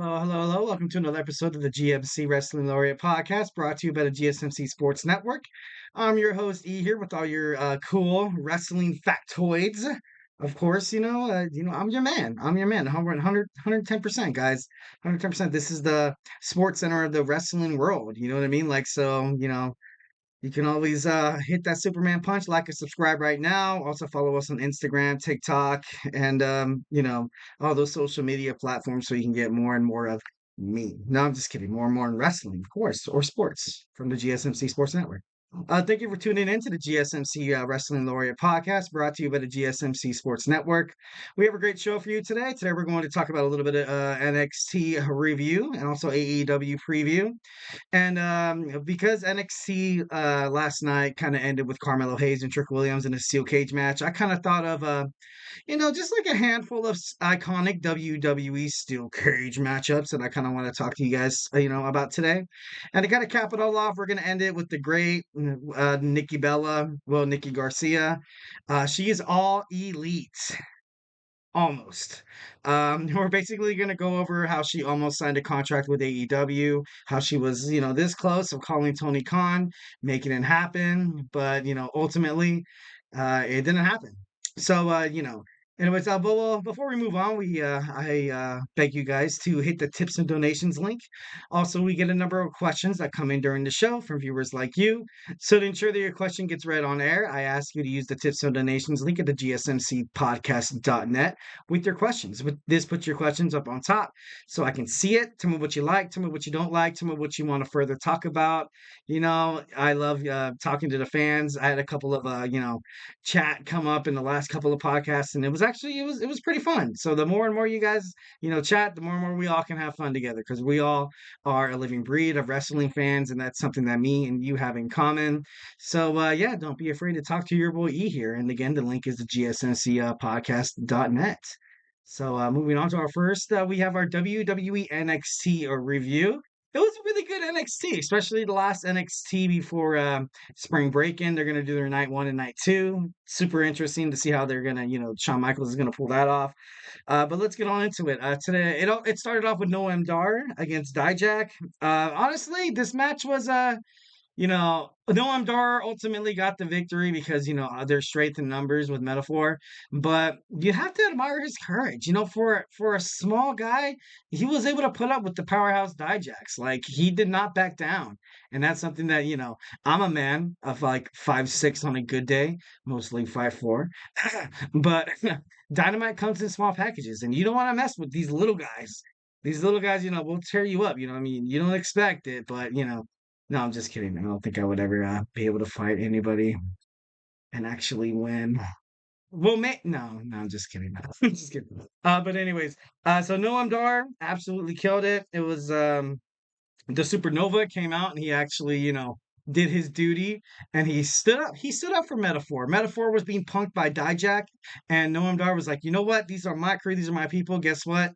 Hello, hello, hello. Welcome to another episode of the GMC Wrestling Laureate Podcast brought to you by the GSMC Sports Network. I'm your host, E, here with all your cool wrestling factoids. Of course, I'm your man. I'm your man. 110%, guys. 110%. This is the sports center of the wrestling world. You know what I mean? You can always hit that Superman punch, like and subscribe right now. Also follow us on Instagram, TikTok, and all those social media platforms so you can get more and more of me. No, I'm just kidding. More and more in wrestling, of course, or sports from the GSMC Sports Network. Thank you for tuning in to the GSMC Wrestling Laureate Podcast, brought to you by the GSMC Sports Network. We have a great show for you today. Today we're going to talk about a little bit of NXT review and also AEW preview. And because NXT last night kind of ended with Carmelo Hayes and Trick Williams in a steel cage match, I kind of thought of just like a handful of iconic WWE Steel Cage matchups that I kind of want to talk to you guys, about today. And to kind of cap it all off, we're going to end it with the great Nikki Bella, well, Nikki Garcia. She is all elite. Almost. We're basically going to go over how she almost signed a contract with AEW, how she was, this close of calling Tony Khan, making it happen, but, ultimately, it didn't happen. So, anyways, but before we move on, I beg you guys to hit the tips and donations link. Also, we get a number of questions that come in during the show from viewers like you. So to ensure that your question gets read on air, I ask you to use the tips and donations link at the gsmcpodcast.net with your questions. With this, put your questions up on top so I can see it. Tell me what you like, tell me what you don't like, tell me what you want to further talk about. I love talking to the fans. I had a couple of chat come up in the last couple of podcasts, and it was pretty fun. So the more and more you guys chat, the more and more we all can have fun together, because we all are a living breed of wrestling fans, and that's something that me and you have in common. So yeah, don't be afraid to talk to your boy E here. And again, the link is the gsmcpodcast.net. So moving on to our first, we have our WWE NXT review. It was a really good NXT, especially the last NXT before spring break-in. They're going to do their night one and night two. Super interesting to see how they're going to, Shawn Michaels is going to pull that off. But let's get on into it. Today, it started off with Noam Dar against Dijak. Honestly, this match was Noam Dar ultimately got the victory because, their strength in numbers with metaphor. But you have to admire his courage. For a small guy, he was able to put up with the powerhouse Dijaks. Like, he did not back down. And that's something that, I'm a man of like 5'6" on a good day, mostly 5'4". But Dynamite comes in small packages, and you don't want to mess with these little guys. These little guys, will tear you up. You know what I mean? You don't expect it, but, no, I'm just kidding. I don't think I would ever be able to fight anybody and actually win. Well, no, I'm just kidding. I'm just kidding. But anyways, so Noam Dar absolutely killed it. It was the Supernova came out, and he actually, did his duty, and he stood up. He stood up for Metaphor. Metaphor was being punked by Dijak, and Noam Dar was like, you know what? These are my crew. These are my people. Guess what?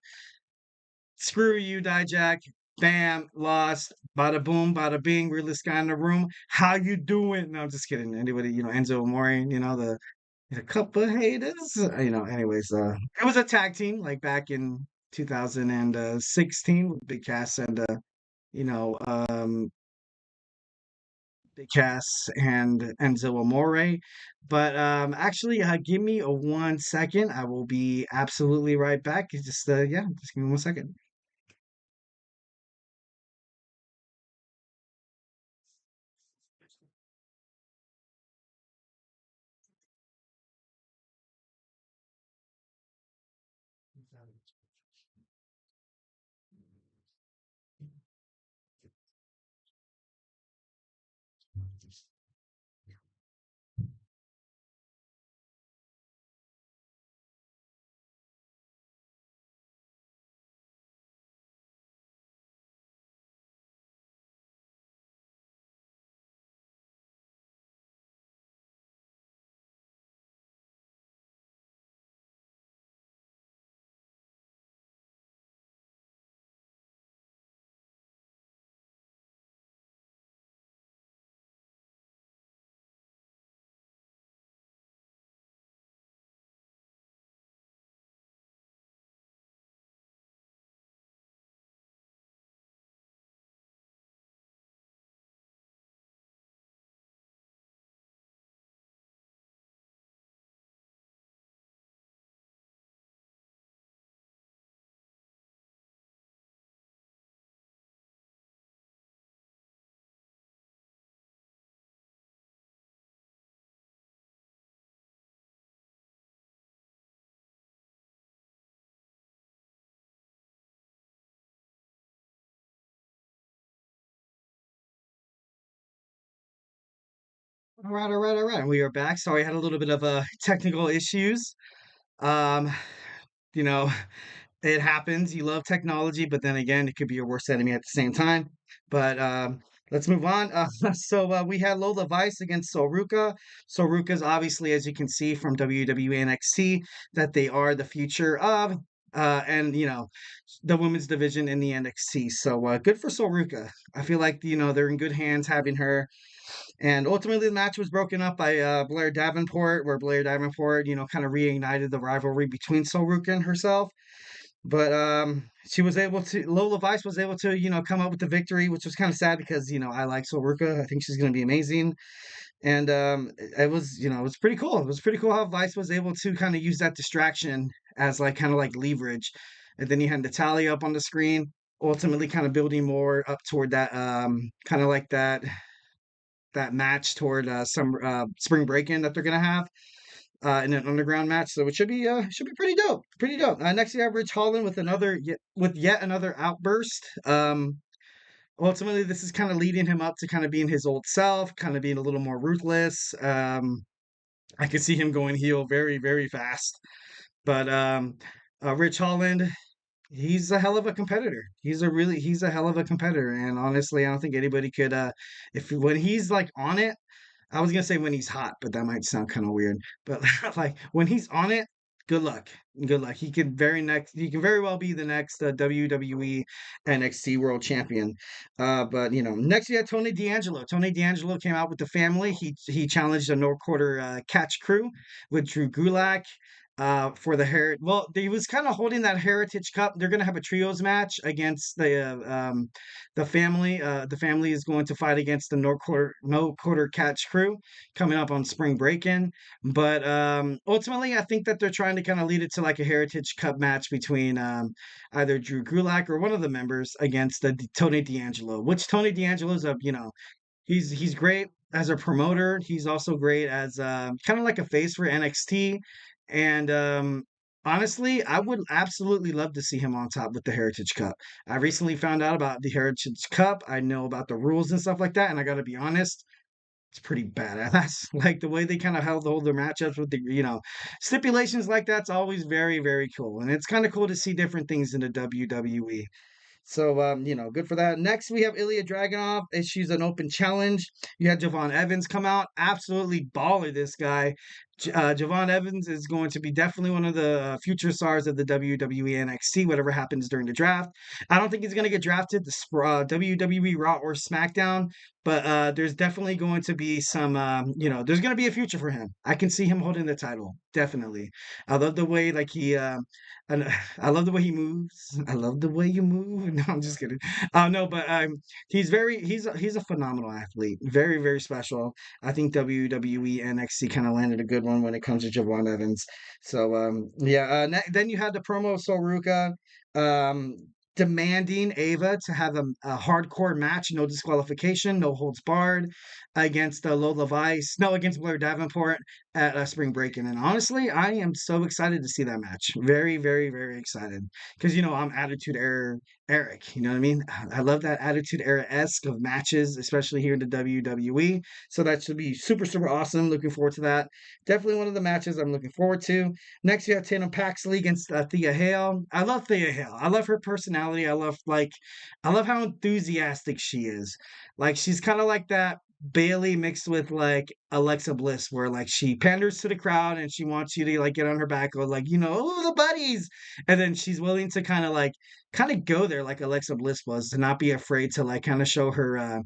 Screw you, Dijak. Bam, lost. Bada boom, bada bing. Realest guy in the room. How you doing? No, I'm just kidding. Anybody, Enzo Amore, the couple of haters. Anyways, it was a tag team like back in 2016 with Big Cass and you know, um Big Cass and Enzo Amore. But actually, give me a 1 second. I will be absolutely right back. It's just yeah, just give me 1 second. All right. We are back. Sorry, I had a little bit of technical issues. Um, you know, it happens. You love technology, but then again, it could be your worst enemy at the same time. But let's move on. We had Lola Vice against Soruka. Soruka's obviously, as you can see from WWE NXT, that they are the future of, and the women's division in the NXT. So good for Soruka. I feel like they're in good hands having her. And ultimately, the match was broken up by Blair Davenport, where Blair Davenport, kind of reignited the rivalry between Soruka and herself. But she was able to, Lola Vice was able to, come up with the victory, which was kind of sad because, I like Soruka. I think she's going to be amazing. And it was pretty cool. It was pretty cool how Vice was able to kind of use that distraction as like kind of like leverage. And then you had Natalia up on the screen, ultimately kind of building more up toward that, kind of like that match toward some spring break-in that they're gonna have in an underground match. So it should be pretty dope, pretty dope. Next, you have Rich Holland with yet another outburst. Ultimately, this is kind of leading him up to kind of being his old self, kind of being a little more ruthless. I can see him going heel very, very fast. But Rich Holland, he's a hell of a competitor. He's a hell of a competitor. And honestly, I don't think anybody could if when he's like on it, I was gonna say when he's hot, but that might sound kind of weird. But like when he's on it, good luck. Good luck. He can very well be the next WWE NXT World Champion. But next you had Tony D'Angelo. Tony D'Angelo came out with the family. He challenged the North Quarter Catch Crew with Drew Gulak. For the well, he was kind of holding that Heritage Cup. They're gonna have a trios match against the family. The family is going to fight against the No Quarter Catch Crew coming up on Spring Break-In. But ultimately, I think that they're trying to kind of lead it to like a Heritage Cup match between either Drew Gulak or one of the members against Tony D'Angelo. Which Tony D'Angelo's he's great as a promoter. He's also great as kind of like a face for NXT. And honestly, I would absolutely love to see him on top with the Heritage Cup. I recently found out about the Heritage Cup. I know about the rules and stuff like that, and I got to be honest, it's pretty badass. Like the way they kind of hold their matchups with the stipulations like that's always very, very cool, and it's kind of cool to see different things in the WWE. So, good for that. Next, we have Ilya Dragunov issues an open challenge. You had Javon Evans come out. Absolutely baller, this guy. Javon Evans is going to be definitely one of the future stars of the WWE NXT, whatever happens during the draft. I don't think he's going to get drafted to WWE Raw or SmackDown, but there's definitely going to be some, there's going to be a future for him. I can see him holding the title, definitely. I love the way, like, and I love the way he moves. I love the way you move. No, I'm just kidding. No, but he's a phenomenal athlete. Very, very special. I think WWE NXT kind of landed a good one when it comes to Javon Evans. So yeah. Then you had the promo of Soruka demanding Ava to have a hardcore match, no disqualification, no holds barred, against Lola Vice, no, against Blair Davenport at Spring Breakin'. And honestly, I am so excited to see that match. Very, very, very excited. Because, I'm Attitude Era Eric. You know what I mean? I love that Attitude Era-esque of matches, especially here in the WWE. So that should be super, super awesome. Looking forward to that. Definitely one of the matches I'm looking forward to. Next, you have Tatum Paxley against Thea Hale. I love Thea Hale. I love her personality. I love how enthusiastic she is. Like, she's kind of like that Bailey mixed with like Alexa Bliss, where like she panders to the crowd and she wants you to like get on her back, or like, oh, the buddies. And then she's willing to kind of go there like Alexa Bliss was, to not be afraid to like kind of show her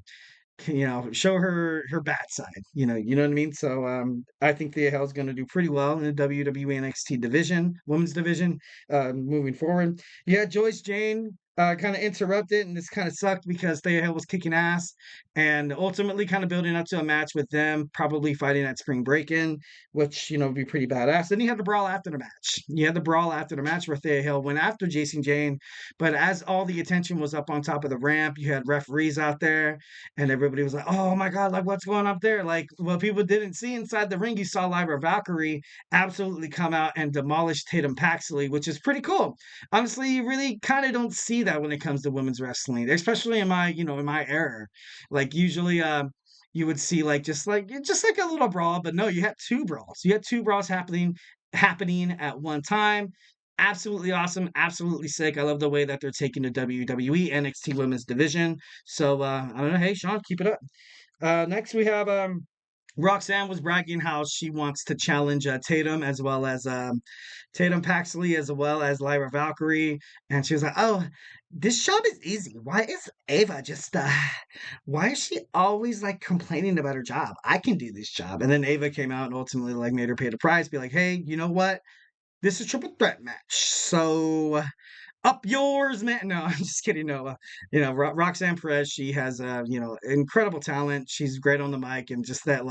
show her bad side. You know what I mean? So I think Thea Hale's going to do pretty well in the WWE NXT division, women's division, moving forward. Yeah, Joyce Jane kind of interrupted, and this kind of sucked because Thea Hale was kicking ass and ultimately kind of building up to a match with them, probably fighting at Spring Break-In, which would be pretty badass. Then you had the brawl after the match. You had the brawl after the match where Thea Hale went after Jason Jane, but as all the attention was up on top of the ramp, you had referees out there and everybody was like, oh my God, like what's going up there? Like what people didn't see inside the ring, you saw Lyra Valkyrie absolutely come out and demolish Tatum Paxley, which is pretty cool. Honestly, you really kind of don't see that when it comes to women's wrestling, especially in my era. Like usually, you would see just like a little brawl, but no, you had two brawls. You had two brawls happening at one time. Absolutely awesome, absolutely sick. I love the way that they're taking the WWE NXT Women's Division. So I don't know. Hey, Sean, keep it up. Next we have Roxanne was bragging how she wants to challenge Tatum as well as Tatum Paxley as well as Lyra Valkyrie, and she was like, "Oh, this job is easy. Why is Ava just why is she always like complaining about her job? I can do this job." And then Ava came out and ultimately like made her pay the price, be like, "Hey, you know what? This is a triple threat match, so up yours, man." No, I'm just kidding. No, Roxanne Perez, she has, incredible talent. She's great on the mic and just that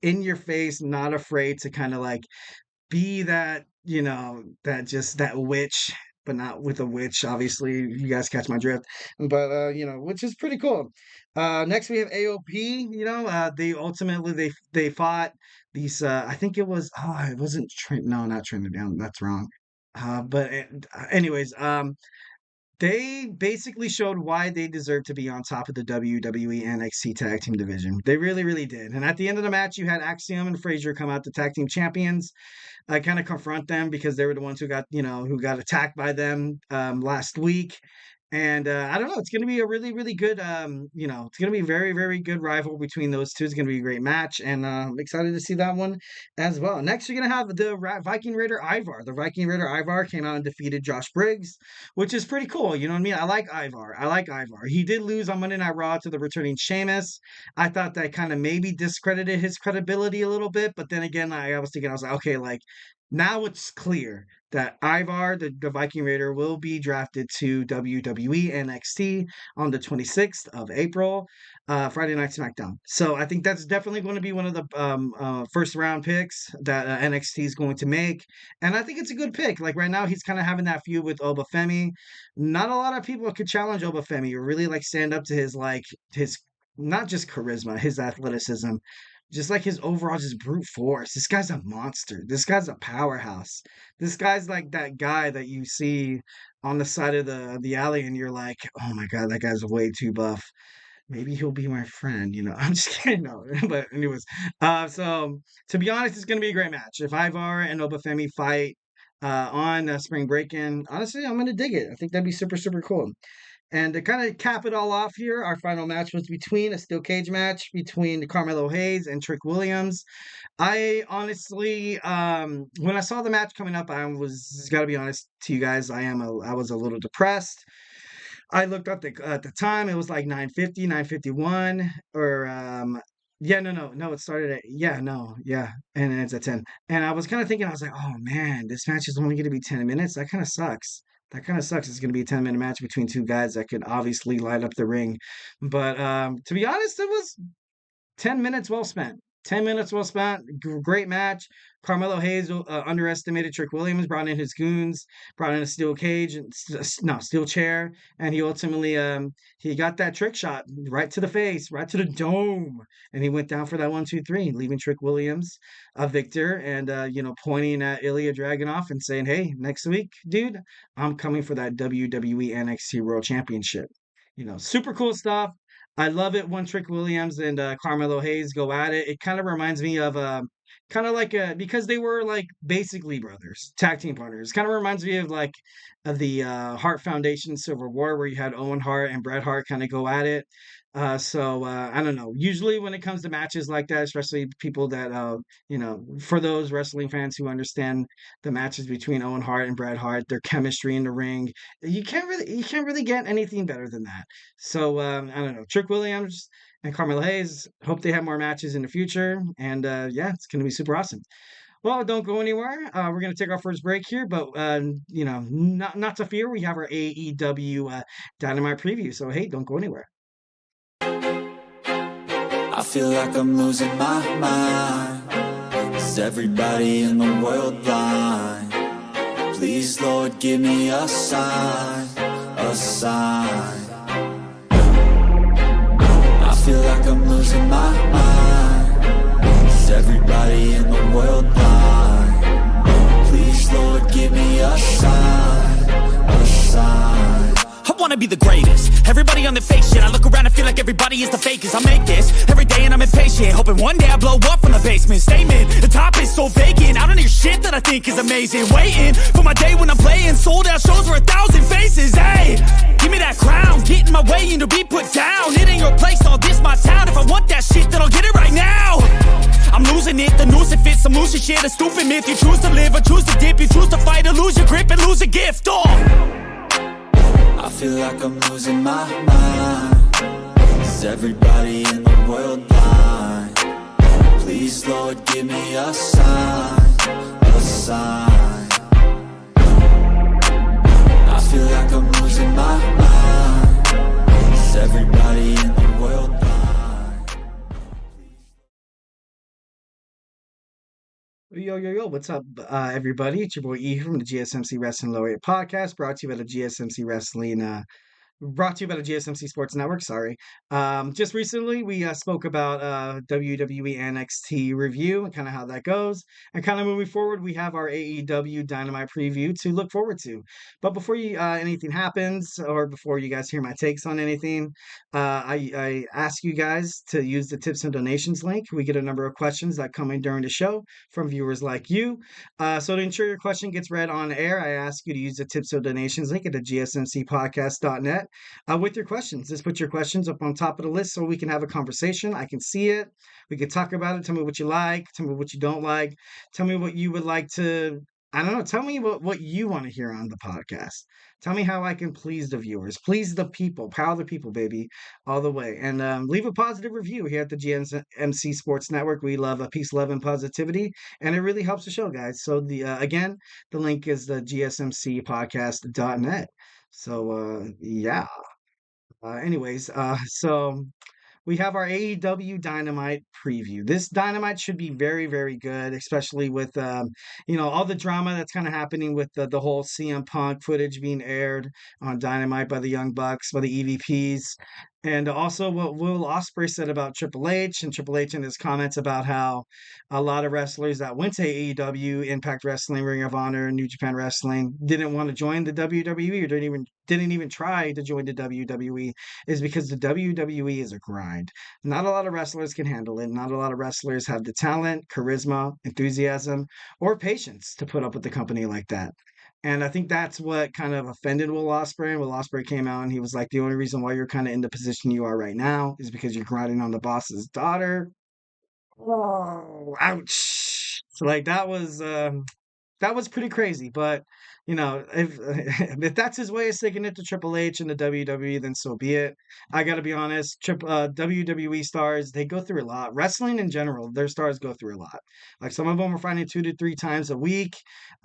in your face, not afraid to kind of like be that, that witch, but not with a witch. Obviously, you guys catch my drift. But which is pretty cool. Next we have AOP. They ultimately they fought these. I think it was. Oh, it wasn't Trent. No, not Trinity. That's wrong. But anyways, they basically showed why they deserve to be on top of the WWE NXT Tag Team Division. They really, really did. And at the end of the match, you had Axiom and Frazier come out the Tag Team Champions. I kind of confront them because they were the ones who got attacked by them last week. And I don't know. It's going to be a really, really good, it's going to be a very, very good rival between those two. It's going to be a great match. And I'm excited to see that one as well. Next, you're going to have the Viking Raider Ivar. The Viking Raider Ivar came out and defeated Josh Briggs, which is pretty cool. You know what I mean? I like Ivar. He did lose on Monday Night Raw to the returning Sheamus. I thought that kind of maybe discredited his credibility a little bit. But then again, I was like, okay, like, now it's clear that Ivar, the Viking Raider, will be drafted to WWE NXT on the 26th of April, Friday Night SmackDown. So I think that's definitely going to be one of the first round picks that NXT is going to make. And I think it's a good pick. Like right now, he's kind of having that feud with Obafemi. Not a lot of people could challenge Obafemi or really like stand up to his not just charisma, his athleticism, just like his overall just brute force. This guy's a monster. This guy's a powerhouse. This guy's like that guy that you see on the side of the alley and you're like, oh my God, that guy's way too buff. Maybe he'll be my friend, I'm just kidding. No, but anyways, so to be honest, it's going to be a great match. If Ivar and Obafemi fight on Spring Breakin, honestly, I'm going to dig it. I think that'd be super, super cool. And to kind of cap it all off here, our final match was between a steel cage match between Carmelo Hayes and Trick Williams. I honestly, when I saw the match coming up, I was, gotta be honest to you guys, I was a little depressed. I looked up at the time, it was like 9:50, 9:51, or no, it started at, and it's at 10. And I was kind of thinking, I was like, oh man, this match is only going to be 10 minutes. That kind of sucks. It's going to be a 10-minute match between two guys that could obviously light up the ring. But to be honest, it was 10 minutes well spent. 10 minutes well spent. Great match. Carmelo Hayes underestimated Trick Williams, brought in his goons, brought in a steel cage, steel chair, and he ultimately he got that trick shot right to the face, right to the dome, and he went down for that 1, 2, 3, leaving Trick Williams a victor, and pointing at Ilya Dragunov and saying, "Hey, next week, dude, I'm coming for that WWE NXT World Championship." Super cool stuff. I love it when Trick Williams and Carmelo Hayes go at it. It kind of reminds me of because they were like basically brothers, tag team partners. Kind of reminds me of the Hart Foundation Civil War, where you had Owen Hart and Bret Hart kind of go at it. So I don't know. Usually when it comes to matches like that, especially people that for those wrestling fans who understand the matches between Owen Hart and Bret Hart, their chemistry in the ring, you can't really get anything better than that. So I don't know. Trick Williams and Carmelo Hayes, hope they have more matches in the future, and it's going to be super awesome. Well, don't go anywhere. We're going to take our first break here, but not to fear. We have our AEW Dynamite preview. So hey, don't go anywhere. I feel like I'm losing my mind. Is everybody in the world blind? Please, Lord, give me a sign, a sign. I feel like I'm losing my mind. Is everybody in the world blind? Please, Lord, give me a sign, a sign. I wanna be the greatest. Everybody on the fake shit. I look around and feel like everybody is the fakest. I make this every day and I'm impatient, hoping one day I blow up from the basement. Statement, the top is so vacant. I don't hear shit that I think is amazing. Waiting for my day when I'm playing sold out shows for 1,000 faces. Hey, give me that crown, get in my way and to be put down. It ain't your place, all this my town. If I want that shit, then I'll get it right now. I'm losing it, the noose it fits. I'm losing shit, a stupid myth. You choose to live or choose to dip. You choose to fight or lose your grip and lose a gift. Oh, I feel like I'm losing my mind. Is everybody in the world blind? Please, Lord, give me a sign, a sign. I feel like I'm losing my mind. Is everybody in the world blind? Yo, what's up, everybody? It's your boy E from the GSMC Wrestling Laureate Podcast, brought to you by the GSMC Sports Network. Sorry. Just recently we spoke about WWE NXT review and kind of how that goes, and kind of moving forward, we have our AEW Dynamite preview to look forward to. But before anything happens, or before you guys hear my takes on anything, I ask you guys to use the tips and donations link. We get a number of questions that come in during the show from viewers like you. So to ensure your question gets read on air, I ask you to use the tips or donations link at the gsmcpodcast.net with your questions. Just put your questions up on top of the list so we can have a conversation. I can see it. We can talk about it. Tell me what you like. Tell me what you don't like. Tell me what you would like to, I don't know. Tell me what you want to hear on the podcast. Tell me how I can please the viewers, please the people, power the people, baby, all the way. And leave a positive review here at the GSMC Sports Network. We love peace, love, and positivity, and it really helps the show, guys. So again, the link is the gsmcpodcast.net. So yeah. So we have our AEW Dynamite preview. This Dynamite should be very, very good, especially with all the drama that's kind of happening with the whole CM Punk footage being aired on Dynamite by the Young Bucks, by the EVPs. And also what Will Ospreay said about Triple H, and Triple H in his comments about how a lot of wrestlers that went to AEW, Impact Wrestling, Ring of Honor, New Japan Wrestling, didn't want to join the WWE, or didn't even try to join the WWE, is because the WWE is a grind. Not a lot of wrestlers can handle it. Not a lot of wrestlers have the talent, charisma, enthusiasm, or patience to put up with the company like that. And I think that's what kind of offended Will Ospreay. And Will Ospreay came out and he was like, the only reason why you're kind of in the position you are right now is because you're grinding on the boss's daughter. Oh, ouch. So like that was pretty crazy. But if if that's his way of sticking it to Triple H and the WWE, then so be it. I got to be honest, WWE stars, they go through a lot. Wrestling in general, their stars go through a lot. Like some of them are fighting 2 to 3 times a week.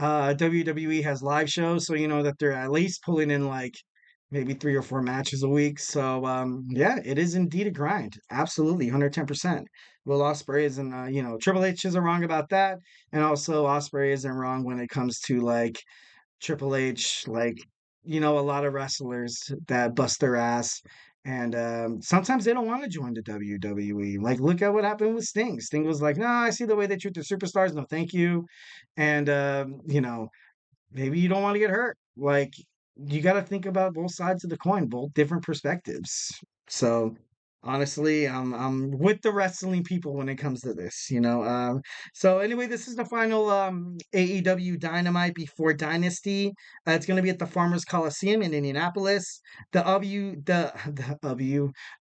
WWE has live shows, so you know that they're at least pulling in like maybe 3 or 4 matches a week. So yeah, it is indeed a grind. Absolutely, 110%. Will Ospreay isn't, Triple H isn't wrong about that, and also Ospreay isn't wrong when it comes to like Triple H, like, a lot of wrestlers that bust their ass. And sometimes they don't want to join the WWE. Like, look at what happened with Sting. Sting was like, no, I see the way they treat their superstars. No, thank you. And, maybe you don't want to get hurt. Like, you got to think about both sides of the coin, both different perspectives. So, honestly, I'm with the wrestling people when it comes to this. So anyway, this is the final AEW Dynamite before Dynasty. It's going to be at the Farmers Coliseum in Indianapolis. The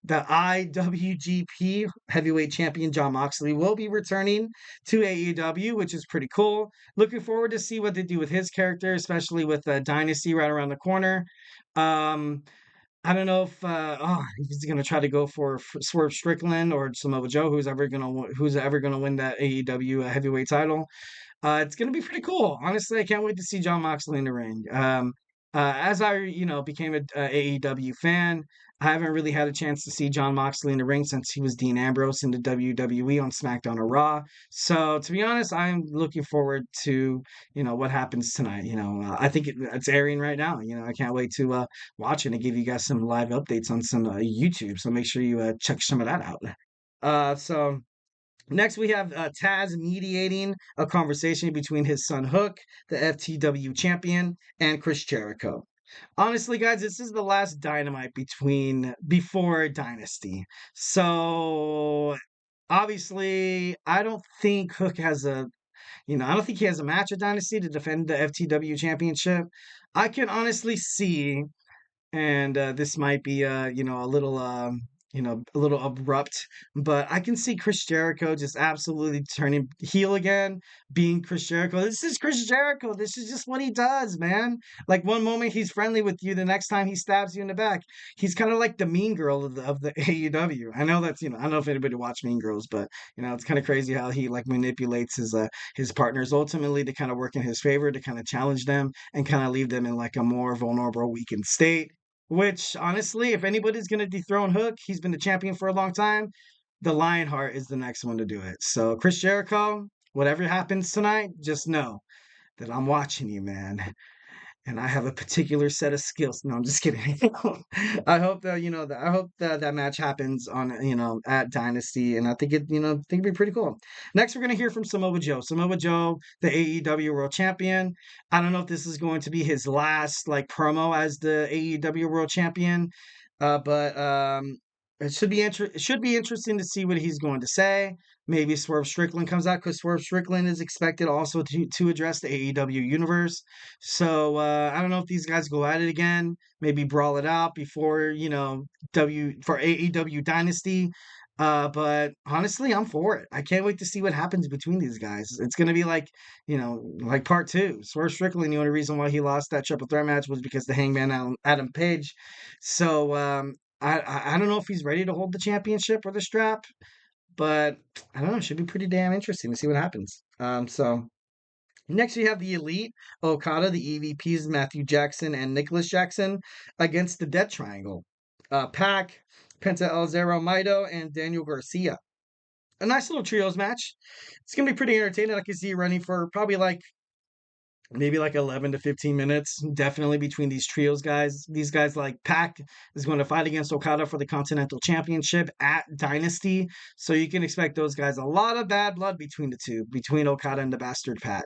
IWGP Heavyweight Champion Jon Moxley will be returning to AEW, which is pretty cool. Looking forward to see what they do with his character, especially with Dynasty right around the corner. I don't know if he's gonna try to go for Swerve Strickland or Samoa Joe, who's ever gonna win that AEW heavyweight title. It's gonna be pretty cool. Honestly, I can't wait to see Jon Moxley in the ring. As I became a AEW fan, I haven't really had a chance to see Jon Moxley in the ring since he was Dean Ambrose in the WWE on SmackDown or Raw. So to be honest, I'm looking forward to what happens tonight. I think it's airing right now. I can't wait to watch it and give you guys some live updates on some YouTube. So make sure you check some of that out. So next, we have Taz mediating a conversation between his son Hook, the FTW champion, and Chris Jericho. Honestly, guys, this is the last Dynamite before Dynasty. So obviously, I don't think Hook has I don't think he has a match at Dynasty to defend the FTW championship. I can honestly see, and this might be a little abrupt, but I can see Chris Jericho just absolutely turning heel again, being Chris Jericho. This is Chris Jericho. This is just what he does, man. Like one moment he's friendly with you, the next time he stabs you in the back. He's kind of like the mean girl of the AEW. I know that's, I don't know if anybody watched Mean Girls, but it's kind of crazy how he like manipulates his partners ultimately to kind of work in his favor, to kind of challenge them and kind of leave them in like a more vulnerable, weakened state. Which honestly, if anybody's gonna dethrone Hook, he's been the champion for a long time. The Lionheart is the next one to do it. So Chris Jericho, whatever happens tonight, just know that I'm watching you, man, and I have a particular set of skills. No, I'm just kidding. I hope that I hope that that match happens on at Dynasty, and I think it'd be pretty cool. Next, we're gonna hear from Samoa Joe. Samoa Joe, the AEW World Champion. I don't know if this is going to be his last like promo as the AEW World Champion, but it should be interesting to see what he's going to say. Maybe Swerve Strickland comes out because Swerve Strickland is expected also to address the AEW universe. So I don't know if these guys go at it again, maybe brawl it out before for AEW Dynasty. But honestly, I'm for it. I can't wait to see what happens between these guys. It's gonna be like like part two. Swerve Strickland. The only reason why he lost that triple threat match was because the Hangman Adam Page. So I don't know if he's ready to hold the championship or the strap, but I don't know. It should be pretty damn interesting to see what happens. So. Next, we have the Elite, Okada, the EVPs, Matthew Jackson and Nicholas Jackson against the Death Triangle. Pac, Penta El Zero Maido, and Daniel Garcia. A nice little trios match. It's going to be pretty entertaining. I can see it running for probably maybe like 11 to 15 minutes, definitely between these trios guys. These guys like Pac is going to fight against Okada for the Continental Championship at Dynasty. So you can expect those guys a lot of bad blood between the two, between Okada and the Bastard Pac.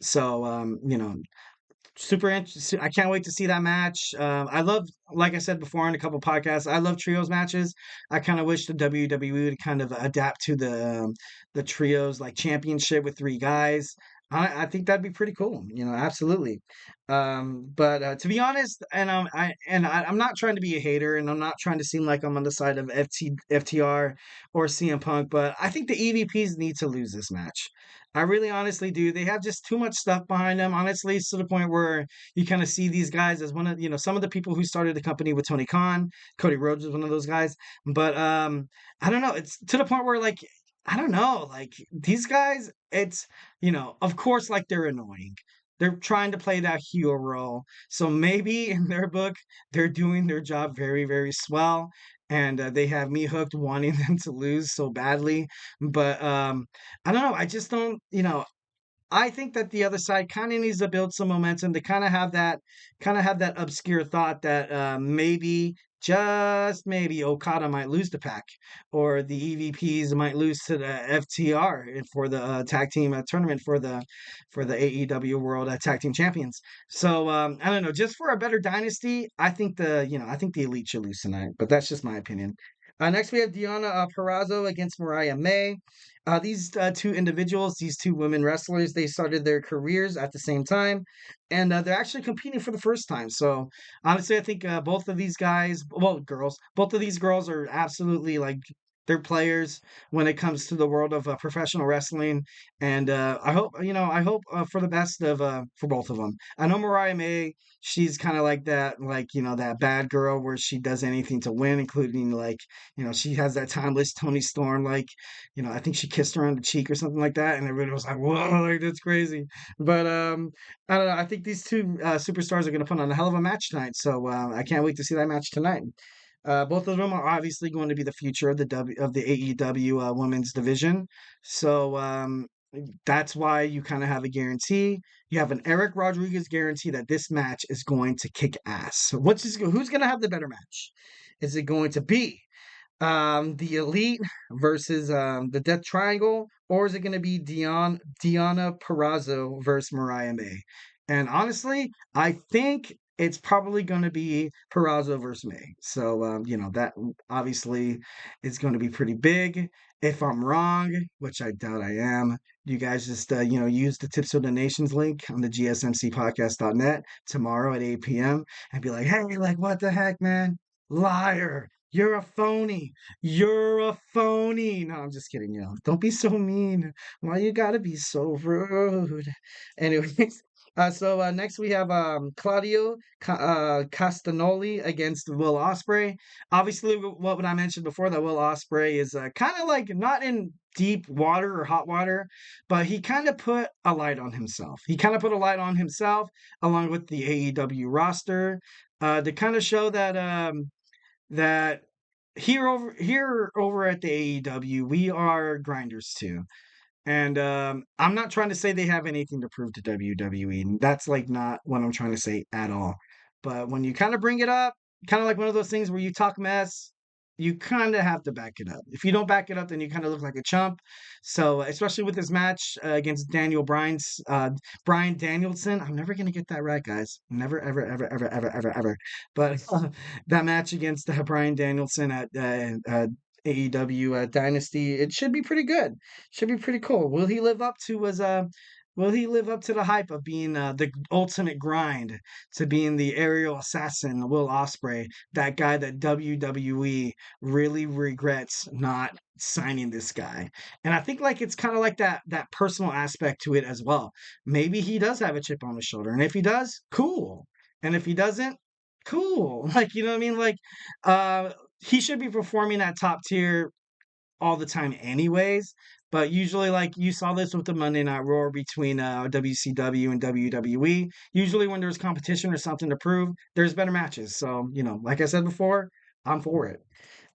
So, super interesting. I can't wait to see that match. I love, like I said before in a couple podcasts, I love trios matches. I kind of wish the WWE would kind of adapt to the trios like championship with three guys. I think that'd be pretty cool. Absolutely. But to be honest, I'm not trying to be a hater, and I'm not trying to seem like I'm on the side of FTR or CM Punk, but I think the EVPs need to lose this match. I really honestly do. They have just too much stuff behind them. Honestly, it's to the point where you kind of see these guys as one of, some of the people who started the company with Tony Khan. Cody Rhodes was one of those guys. But I don't know. It's to the point where like I don't know, like these guys, it's of course like they're annoying. They're trying to play that heel role. So maybe in their book, they're doing their job very, very swell. And they have me hooked wanting them to lose so badly. But I don't know. I just don't, I think that the other side kind of needs to build some momentum. They kind of have that obscure thought that maybe, just maybe, Okada might lose to Pac, or the EVPs might lose to the FTR for the tag team tournament for the AEW World Tag Team Champions. So I don't know. Just for a better dynasty, I think the Elite should lose tonight. But that's just my opinion. Next, we have Deonna Purrazzo against Mariah May. These two individuals, these two women wrestlers, they started their careers at the same time, and they're actually competing for the first time. So honestly, I think both of these guys, well, girls, both of these girls are absolutely like they're players when it comes to the world of professional wrestling, and I hope for the best of for both of them. I know Mariah May, she's kind of like that, like that bad girl where she does anything to win, including like she has that timeless Tony Storm like I think she kissed her on the cheek or something like that, and everybody was like, "Whoa, like that's crazy." But I don't know. I think these two superstars are going to put on a hell of a match tonight, so I can't wait to see that match tonight. Both of them are obviously going to be the future of the AEW women's division, so that's why you kind of have a guarantee. You have an Eric Rodriguez guarantee that this match is going to kick ass. So who's going to have the better match? Is it going to be the Elite versus the Death Triangle, or is it going to be Deonna Purrazzo versus Mariah May? And honestly, I think it's probably going to be Peraza versus May. So, that obviously is going to be pretty big. If I'm wrong, which I doubt I am, you guys just, use the Tips of the Nations link on the GSMCpodcast.net tomorrow at 8 p.m. and be like, hey, like, what the heck, man? Liar. You're a phony. You're a phony. No, I'm just kidding. Don't be so mean. Why you gotta be so rude? Anyways, so next we have Claudio Castagnoli against Will Ospreay. Obviously, what I mentioned before, that Will Ospreay is kind of like not in deep water or hot water, but he kind of put a light on himself. He kind of put a light on himself along with the AEW roster to kind of show that here over at the AEW, we are grinders too. And I'm not trying to say they have anything to prove to WWE. That's like not what I'm trying to say at all. But when you kind of bring it up, kind of like one of those things where you talk mess, you kind of have to back it up. If you don't back it up, then you kind of look like a chump. So especially with this match against Brian Danielson, I'm never gonna get that right, guys. Never, ever, ever, ever, ever, ever, ever. But that match against Brian Danielson at AEW Dynasty, it should be pretty good. Should be pretty cool. Will he live up to the hype of being the ultimate grind, to being the aerial assassin, Will Ospreay, that guy that WWE really regrets not signing this guy? And I think like it's kind of like that personal aspect to it as well. Maybe he does have a chip on his shoulder, and if he does, cool. And if he doesn't, cool. Like, you know what I mean? Like, he should be performing at top tier all the time anyways, but usually, like, you saw this with the Monday Night Raw between WCW and WWE. Usually when there's competition or something to prove, there's better matches. So, like I said before, I'm for it.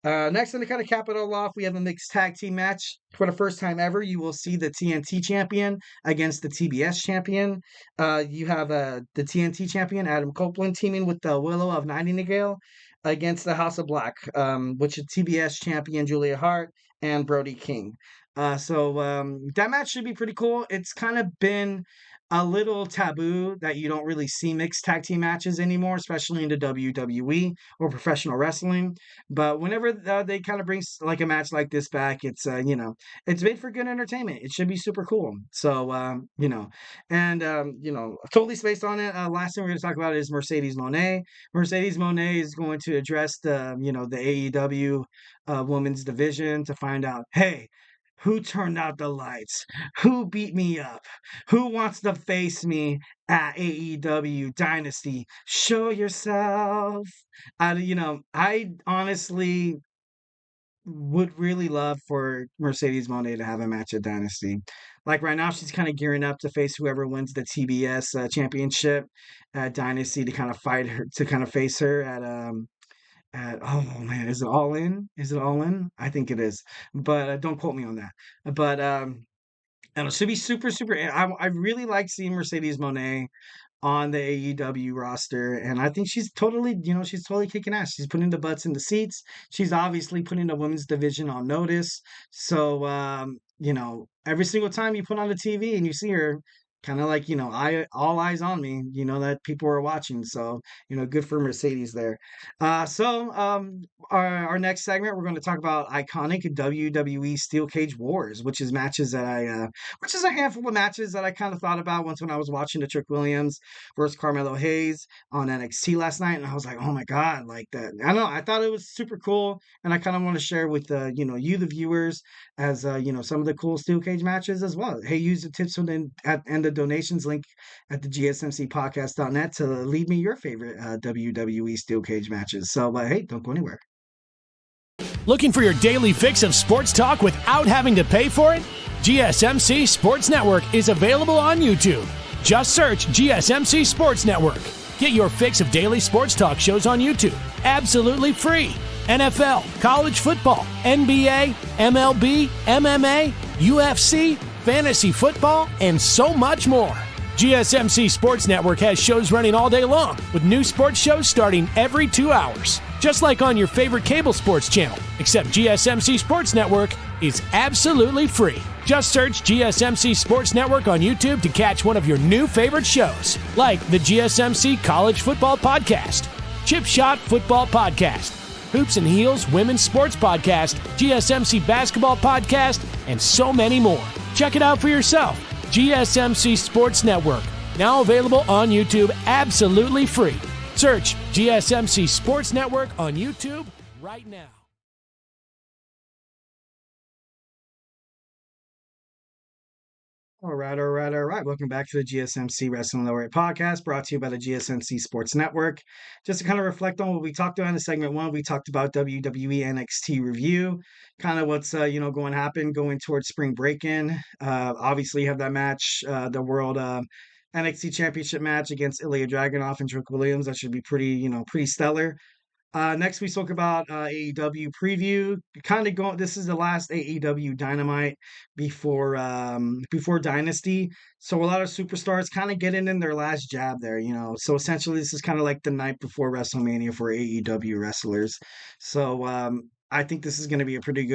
Next, to kind of cap it all off, we have a mixed tag team match. For the first time ever, you will see the TNT champion against the TBS champion. You have the TNT champion, Adam Copeland, teaming with the Willow of Nightingale against the House of Black, which is TBS champion Julia Hart and Brody King. So that match should be pretty cool. It's kind of been a little taboo that you don't really see mixed tag team matches anymore, especially in the WWE or professional wrestling. But whenever they kind of bring like a match like this back, it's it's made for good entertainment. It should be super cool. So totally spaced on it. Last thing we're going to talk about is Mercedes Moné. Mercedes Moné is going to address the AEW women's division to find out, hey, who turned out the lights? Who beat me up? Who wants to face me at AEW Dynasty? Show yourself. I honestly would really love for Mercedes Moné to have a match at Dynasty. Like right now, she's kind of gearing up to face whoever wins the TBS championship at Dynasty to kind of fight her, to kind of face her oh man, is it All In? Is it All In? I think it is, but don't quote me on that. But and it should be super, super. I really like seeing Mercedes Moné on the AEW roster, and I think she's totally kicking ass. She's putting the butts in the seats. She's obviously putting the women's division on notice. So every single time you put on the TV and you see her, kind of like all eyes on me, that people are watching. So good for Mercedes there. Our next segment, we're going to talk about iconic WWE Steel Cage Wars, which is matches that which is a handful of matches that I kind of thought about once when I was watching the Trick Williams versus Carmelo Hayes on NXT last night, and I was like, oh my god, like that. I don't know, I thought it was super cool, and I kind of want to share with you, the viewers, as some of the cool Steel Cage matches as well. Hey, use the tips and the donations link at the GSMCpodcast.net to leave me your favorite WWE Steel Cage matches. So, hey, don't go anywhere. Looking for your daily fix of sports talk without having to pay for it? GSMC Sports Network is available on YouTube. Just search GSMC Sports Network. Get your fix of daily sports talk shows on YouTube, absolutely free. NFL, college football, NBA, MLB, MMA, UFC, fantasy football, and so much more. GSMC Sports Network has shows running all day long, with new sports shows starting every 2 hours. just like on your favorite cable sports channel, except GSMC Sports Network is absolutely free. Just search GSMC Sports Network on YouTube to catch one of your new favorite shows, like the GSMC College Football Podcast, Chip Shot Football Podcast, Hoops and Heels Women's Sports Podcast, GSMC Basketball Podcast, and so many more. Check it out for yourself. GSMC Sports Network, now available on YouTube absolutely free. Search GSMC Sports Network on YouTube right now. All right, all right, all right. Welcome back to the GSMC Wrestling Laureate Podcast, brought to you by the GSMC Sports Network. Just to kind of reflect on what we talked about in segment one, we talked about WWE NXT review, kind of what's going towards spring break-in. Obviously, you have that match, the World NXT Championship match against Ilya Dragunov and Trick Williams. That should be pretty stellar. Next, we spoke about AEW preview. This is the last AEW Dynamite before Dynasty. So a lot of superstars kind of getting in their last jab there, So essentially, this is kind of like the night before WrestleMania for AEW wrestlers. So I think this is going to be it's going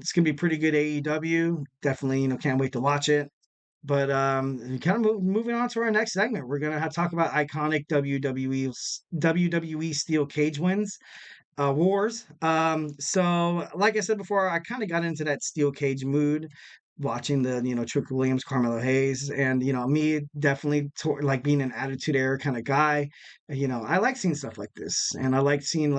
to be pretty good AEW. Definitely, can't wait to watch it. But kind of moving on to our next segment, we're gonna talk about iconic WWE Steel Cage wins, wars. So like I said before, I kind of got into that Steel Cage mood, watching the Trick Williams, Carmelo Hayes, and me definitely like being an Attitude Era kind of guy. I like seeing stuff like this, and I like seeing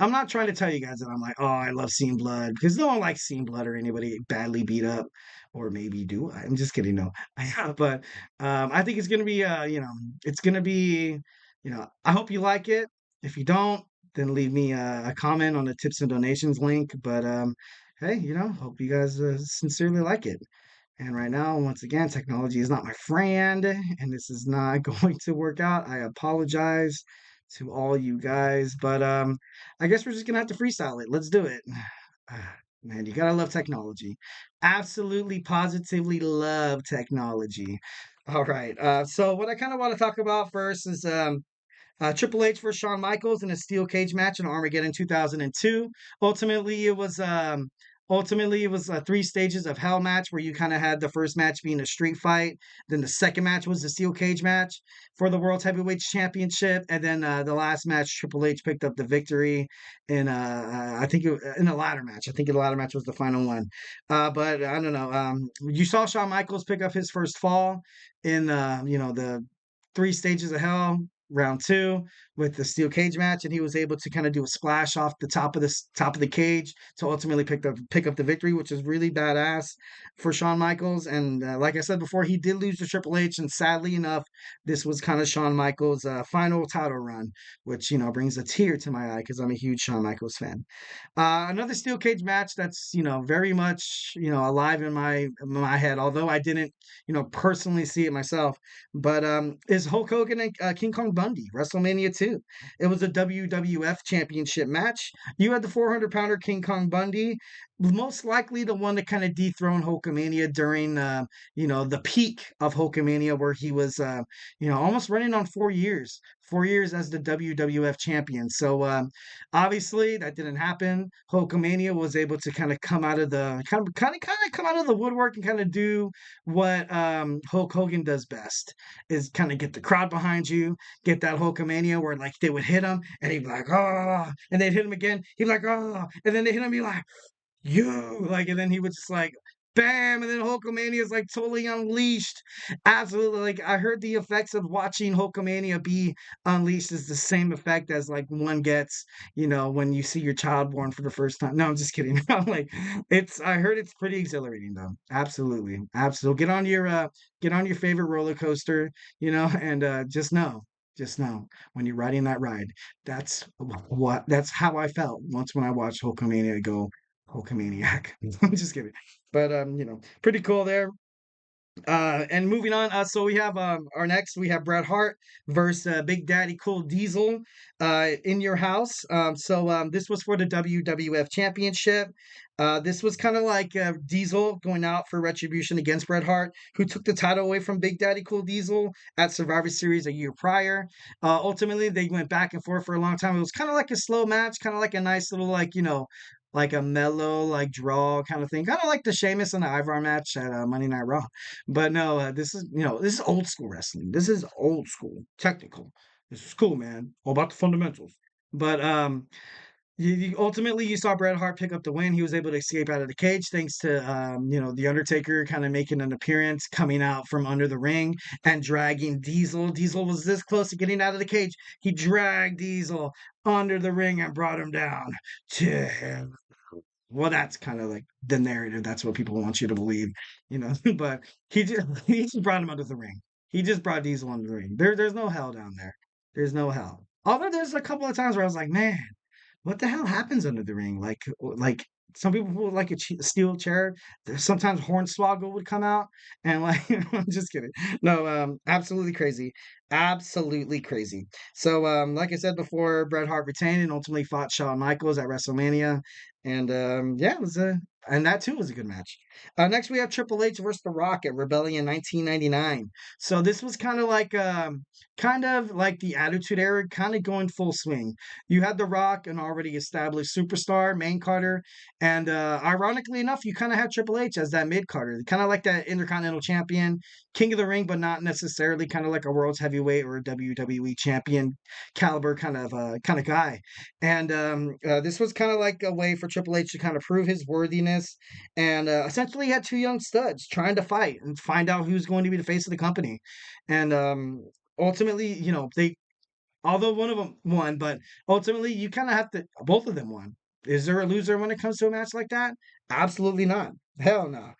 I'm not trying to tell you guys that I'm like, oh, I love seeing blood, because no one likes seeing blood or anybody badly beat up. Or maybe do I? I'm just kidding. No, but I think it's gonna be it's gonna be I hope you like it. If you don't, then leave me a comment on the tips and donations link. But hey, hope you guys sincerely like it. And right now, once again, technology is not my friend, and this is not going to work out. I apologize to all you guys, but I guess we're just gonna have to freestyle it. Let's do it. Man, you gotta love technology. Absolutely, positively love technology. All right. So what I kind of want to talk about first is Triple H versus Shawn Michaels in a steel cage match in Armageddon 2002. Ultimately, it was 3 stages of hell match, where you kind of had the first match being a street fight. Then the second match was the steel cage match for the World Heavyweight Championship. And then the last match, Triple H picked up the victory in in the ladder match. I think the ladder match was the final one. But I don't know. You saw Shawn Michaels pick up his first fall in the 3 stages of hell, round 2, with the steel cage match, and he was able to kind of do a splash off the top of the cage to ultimately pick up the victory, which is really badass for Shawn Michaels. And like I said before, he did lose to Triple H, and sadly enough, this was kind of Shawn Michaels' final title run, which brings a tear to my eye because I'm a huge Shawn Michaels fan. Another steel cage match that's very much alive in my head, although I didn't personally see it myself, but is Hulk Hogan and King Kong Bundy, WrestleMania 2. It was a WWF Championship match. You had the 400-pounder King Kong Bundy, most likely the one to kind of dethrone Hulkamania during the peak of Hulkamania, where he was almost running on 4 years. 4 years as the WWF champion. So obviously that didn't happen. Hulkamania was able to kind of come out of the come out of the woodwork and kind of do what Hulk Hogan does best, is kind of get the crowd behind you, get that Hulkamania where like they would hit him and he'd be like, oh, and they'd hit him again. He'd be like, oh, and then they hit him, he'd be like, you, like, and then he would just like bam, and then Hulkamania is like totally unleashed. Absolutely, like I heard the effects of watching Hulkamania be unleashed is the same effect as like one gets, when you see your child born for the first time. No, I'm just kidding. I'm like, I heard it's pretty exhilarating though. Absolutely, absolutely. Get on your favorite roller coaster, and just know. Just know when you're riding that ride, that's how I felt once when I watched Hulkamania go Hulkamaniac. I'm just kidding. But pretty cool there. And moving on, so we have we have Bret Hart versus Big Daddy Cool Diesel in your house. This was for the WWF Championship. This was kind of like Diesel going out for retribution against Bret Hart, who took the title away from Big Daddy Cool Diesel at Survivor Series a year prior. Ultimately, they went back and forth for a long time. It was kind of like a slow match, kind of like a nice little like a mellow, like draw kind of thing, kind of like the Sheamus and the Ivar match at Monday Night Raw. But no, this is old school wrestling. This is old school, technical. This is cool, man. All about the fundamentals. But ultimately you saw Bret Hart pick up the win. He was able to escape out of the cage thanks to the Undertaker kind of making an appearance, coming out from under the ring and dragging Diesel. Diesel was this close to getting out of the cage. He dragged Diesel under the ring and brought him down to him. Well, that's kind of like the narrative. That's what people want you to believe, But he just brought him under the ring. He just brought Diesel under the ring. There's no hell down there. There's no hell. Although there's a couple of times where I was like, man, what the hell happens under the ring? Like some people would like a steel chair. There's sometimes Hornswoggle would come out and like I'm just kidding. No, absolutely crazy, absolutely crazy. So like I said before, Bret Hart retained and ultimately fought Shawn Michaels at WrestleMania, and yeah, it was a and that too was a good match. Next we have Triple H versus The Rock at Rebellion 1999. So this was kind of like the Attitude Era, kind of going full swing. You had The Rock, an already established superstar, main Carter, and ironically enough, you kind of had Triple H as that mid Carter, kind of like that Intercontinental Champion, King of the Ring, but not necessarily kind of like a World's Heavyweight or a WWE Champion caliber kind of guy. And this was kind of like a way for Triple H to kind of prove his worthiness, and essentially he had two young studs trying to fight and find out who's going to be the face of the company. And ultimately, they although one of them won, but ultimately you kind of have to both of them won. Is there a loser when it comes to a match like that? Absolutely not. Hell no.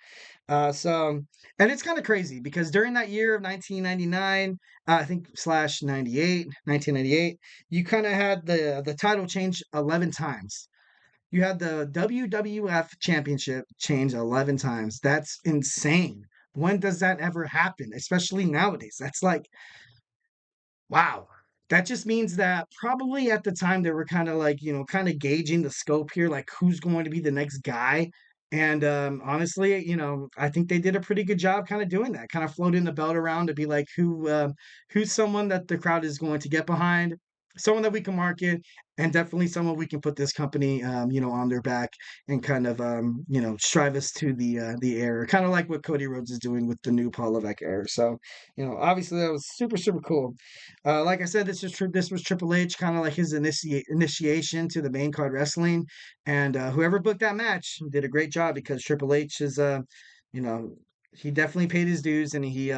And it's kind of crazy because during that year of 1999, I think slash 98, 1998, you kind of had the title change 11 times. You had the WWF Championship change 11 times. That's insane. When does that ever happen? Especially nowadays. That's like, wow. That just means that probably at the time they were kind of like, kind of gauging the scope here, like who's going to be the next guy. And honestly, I think they did a pretty good job kind of doing that, kind of floating the belt around to be like who's someone that the crowd is going to get behind, someone that we can market, and definitely someone we can put this company, on their back and kind of, strive us to the air, kind of like what Cody Rhodes is doing with the new Paul Levesque air. So, obviously that was super, super cool. Like I said, this was Triple H, kind of like his initiation to the main card wrestling, and whoever booked that match did a great job because Triple H is, you know, he definitely paid his dues, and he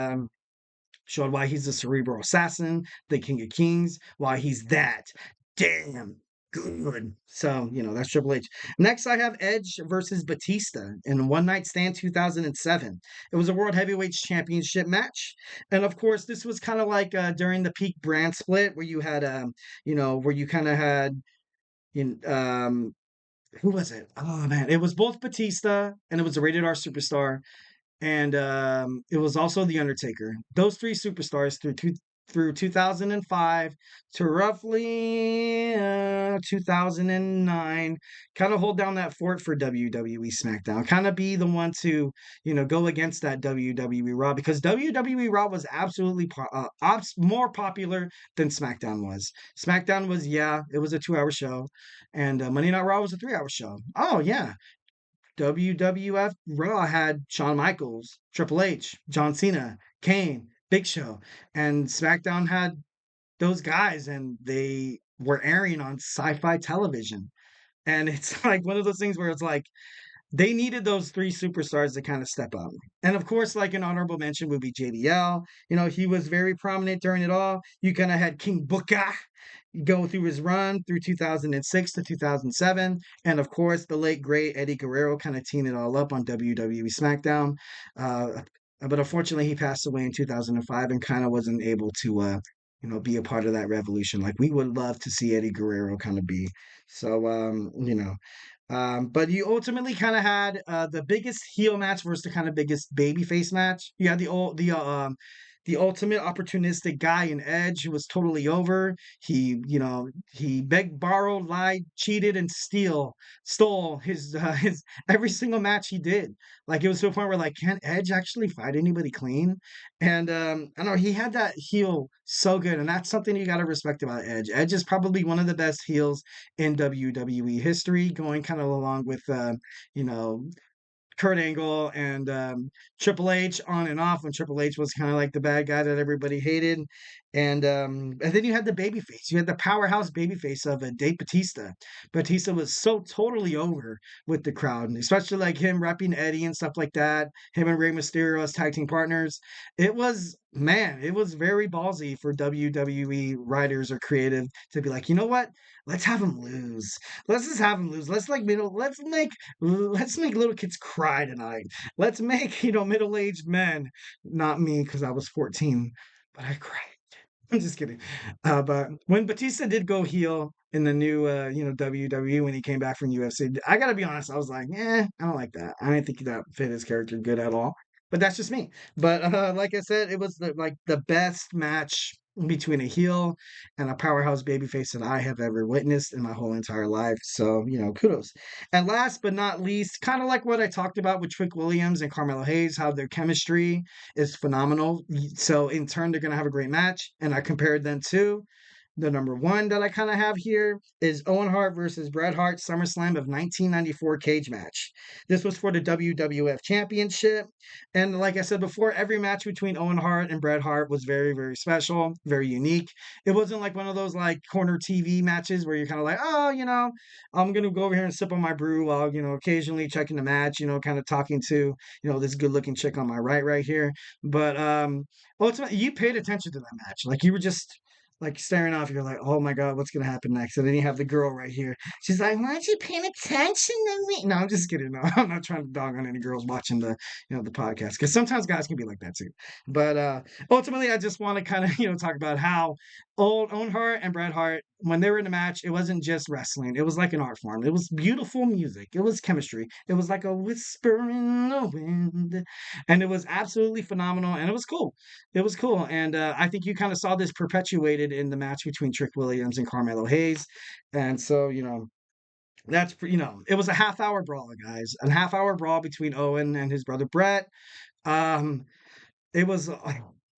showed why he's the cerebral assassin, the King of Kings, why he's that damn good. So, that's Triple H. Next, I have Edge versus Batista in One Night Stand 2007. It was a World Heavyweight Championship match. And of course, this was kind of like during the peak brand split where you had, where you kind of had, you who was it? Oh man, it was both Batista and it was a rated R superstar, and it was also The Undertaker. Those three superstars through 2005 to roughly 2009, kind of hold down that fort for WWE SmackDown, kind of be the one to go against that WWE Raw, because WWE Raw was absolutely more popular than SmackDown was. SmackDown was, yeah, it was a 2-hour show, and Monday Night Raw was a 3-hour show. Oh yeah, WWF Raw had Shawn Michaels, Triple H, John Cena, Kane, Big Show, and SmackDown had those guys, and they were airing on sci-fi television. And it's like one of those things where it's like they needed those three superstars to kind of step up. And of course, like an honorable mention would be JBL. He was very prominent during it all. You kind of had King Booker go through his run through 2006 to 2007. And of course, the late, great Eddie Guerrero kind of teamed it all up on WWE SmackDown. But unfortunately, he passed away in 2005 and kind of wasn't able to, be a part of that revolution like we would love to see Eddie Guerrero kind of be. So, But you ultimately kind of had the biggest heel match versus the kind of biggest babyface match. You had the ultimate opportunistic guy in Edge who was totally over. He begged, borrowed, lied, cheated, and stole his every single match he did. Like it was to a point where like, can Edge actually fight anybody clean? And I don't know, he had that heel so good, and that's something you got to respect about Edge. Edge is probably one of the best heels in WWE history, going kind of along with you know Kurt Angle and Triple H on and off when Triple H was kind of like the bad guy that everybody hated, and then you had the babyface, you had the powerhouse babyface of Dave Batista. Batista was so totally over with the crowd, and especially like him repping Eddie and stuff like that. Him and Rey Mysterio as tag team partners. It was very ballsy for WWE writers or creative to be like, you know what? Let's have him lose. Let's just have him lose. Let's make little kids cry tonight. Let's make, middle-aged men, not me because I was 14, but I cried. I'm just kidding. But when Batista did go heel in the new, WWE when he came back from UFC, I gotta be honest, I was like, I don't like that. I didn't think that fit his character good at all. But that's just me. But like I said, it was the best match between a heel and a powerhouse babyface that I have ever witnessed in my whole entire life. So, kudos. And last but not least, kind of like what I talked about with Trick Williams and Carmelo Hayes, how their chemistry is phenomenal. So in turn, they're going to have a great match. And I compared them to the number one that I kind of have here is Owen Hart versus Bret Hart SummerSlam of 1994 cage match. This was for the WWF Championship. And like I said before, every match between Owen Hart and Bret Hart was very, very special, very unique. It wasn't like one of those like corner TV matches where you're kind of like, oh, I'm going to go over here and sip on my brew while, occasionally checking the match, kind of talking to, this good looking chick on my right here. But ultimately, you paid attention to that match. Like you were just like staring off, you're like, oh my God, what's gonna happen next? And then you have the girl right here. She's like, why aren't you paying attention to me? No, I'm just kidding. No, I'm not trying to dog on any girls watching the podcast. Because sometimes guys can be like that too. But ultimately I just want to kind of, talk about how Owen Hart and Bret Hart, when they were in the match, it wasn't just wrestling. It was like an art form. It was beautiful music. It was chemistry. It was like a whisper in the wind. And it was absolutely phenomenal. And it was cool. It was cool. And I think you kind of saw this perpetuated in the match between Trick Williams and Carmelo Hayes. And so, it was a half-hour brawl, guys. A half-hour brawl between Owen and his brother Bret. Um, it was